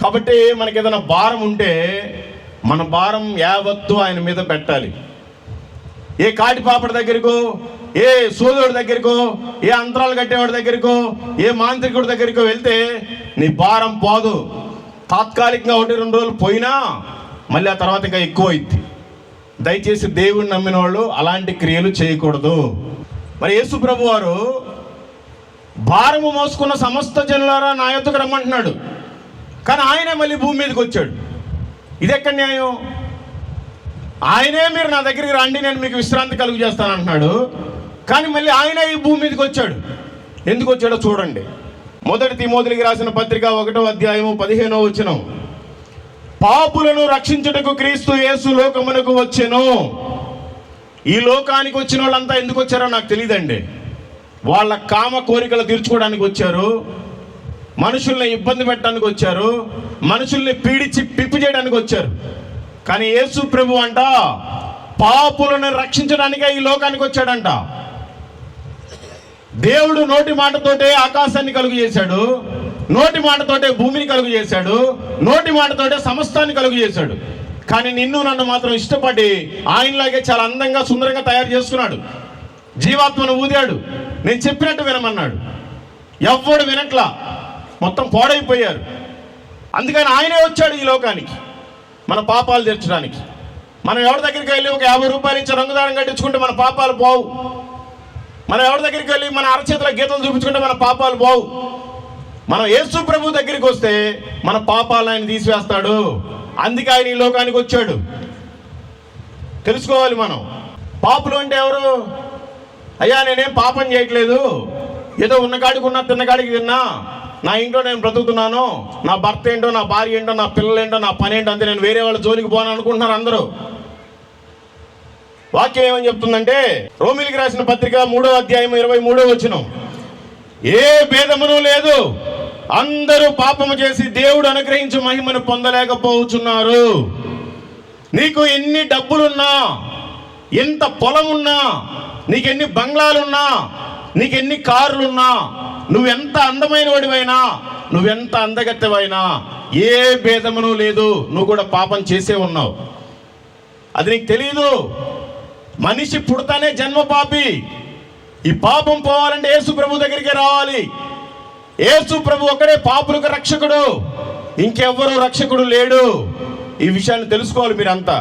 కాబట్టి మనకి ఏదైనా భారం ఉంటే మన భారం యావత్తు ఆయన మీద పెట్టాలి. ఏ కాటి పాపడి దగ్గరికో, ఏ సోదరుడి దగ్గరికో, ఏ అంతరాలు కట్టేవాడి దగ్గరికో, ఏ మాంత్రికుడి దగ్గరికో వెళ్తే నీ భారం పోదు. తాత్కాలికంగా 1-2 రోజులు పోయినా మళ్ళీ ఆ తర్వాత ఇంకా ఎక్కువ అయింది. దయచేసి దేవుడిని నమ్మిన వాళ్ళు అలాంటి క్రియలు చేయకూడదు. మరి యేసు ప్రభు వారు భారము మోసుకున్న సమస్త జనులారా నా యొద్దకు రమ్మంటున్నాడు, కానీ ఆయనే మళ్ళీ భూమి మీదకి వచ్చాడు. ఇది ఎక్కడ న్యాయం? ఆయనే మీరు నా దగ్గరికి రండి, నేను మీకు విశ్రాంతి కలుగు చేస్తాను అంటున్నాడు, కానీ మళ్ళీ ఆయనే ఈ భూమి మీదకి వచ్చాడు. ఎందుకు వచ్చాడో చూడండి. 1 తిమోతికి రాసిన పత్రిక 1వ అధ్యాయము 15వ వచనం. పాపులను రక్షించుటకు క్రీస్తు యేసు లోకమునకు వచ్చెను. ఈ లోకానికి వచ్చిన వాళ్ళంతా ఎందుకు వచ్చారో నాకు తెలియదండి. వాళ్ళ కామ కోరికలు తీర్చుకోవడానికి వచ్చారు, మనుషుల్ని ఇబ్బంది పెట్టడానికి వచ్చారు, మనుషుల్ని పీడించి పిప్పి చేయడానికి వచ్చారు. కానీ యేసు ప్రభు అంట పాపులను రక్షించడానికే ఈ లోకానికి వచ్చాడంట. దేవుడు నోటి మాటతోటే ఆకాశాన్ని కలుగు చేశాడు, నోటి మాటతోటే భూమిని కలుగు చేశాడు, నోటి మాటతోటే సమస్తాన్ని కలుగు చేశాడు. కానీ నిన్ను నన్ను మాత్రం ఇష్టపడి ఆయనలాగే చాలా అందంగా సుందరంగా తయారు చేసుకున్నాడు. జీవాత్మను ఊదాడు, నేను చెప్పినట్టు వినమన్నాడు. ఎవ్వడు వినట్లా, మొత్తం పాడైపోయారు. అందుకని ఆయనే వచ్చాడు ఈ లోకానికి మన పాపాలు తీర్చడానికి. మనం ఎవరి దగ్గరికి వెళ్ళి ఒక 50 రూపాయలు ఇచ్చి రంగుదారం కట్టించుకుంటే మన పాపాలు పోవు. మనం ఎవరి దగ్గరికి వెళ్ళి మన అరచేతుల గీతలు చూపించుకుంటే మన పాపాలు పోవు. మనం యేసు ప్రభు దగ్గరికి వస్తే మన పాపాలను ఆయన తీసివేస్తాడు. అందుకే ఆయన ఈ లోకానికి వచ్చాడు. తెలుసుకోవాలి మనం. పాపులు అంటే ఎవరు? అయ్యా నేనేం పాపం చేయట్లేదు, ఏదో ఉన్నకాడికి ఉన్నా, తిన్నకాడికి తిన్నా, నా ఇంట్లో నేను బ్రతుకుతున్నాను, నా భర్త ఏంటో, నా భార్య ఏంటో, నా పిల్లలు ఏంటో, నా పని ఏంటో, అంతే, నేను వేరే వాళ్ళ జోలికి పోను అనుకుంటున్నారు అందరూ. వాక్యం ఏమని చెప్తుందంటే రోమీయులకు రాసిన పత్రిక 3వ అధ్యాయం 23వ వచనం. ఏ భేదమును లేదు, అందరూ పాపము చేసి దేవుడు అనుగ్రహించు మహిమను పొందలేకపోతున్నారు. నీకు ఎన్ని డబ్బులున్నా, ఎంత పొలం ఉన్నా, నీకెన్ని బంగ్లాలున్నా, నీకెన్ని కార్లున్నా, నువ్వెంత అందమైన వాడివైనా, నువ్వెంత అందగత్తెవైనా, ఏ భేదమును లేదు, నువ్వు కూడా పాపం చేసే ఉన్నావు. అది నీకు తెలియదు. మనిషి పుడతానే జన్మ పాపి. ఈ పాపం పోవాలంటే యేసు ప్రభు దగ్గరికి రావాలి. యేసు ప్రభు ఒకడే పాపులకు రక్షకుడు, ఇంకెవ్వరూ రక్షకుడు లేడు. ఈ విషయాన్ని తెలుసుకోవాలి మీరంతా.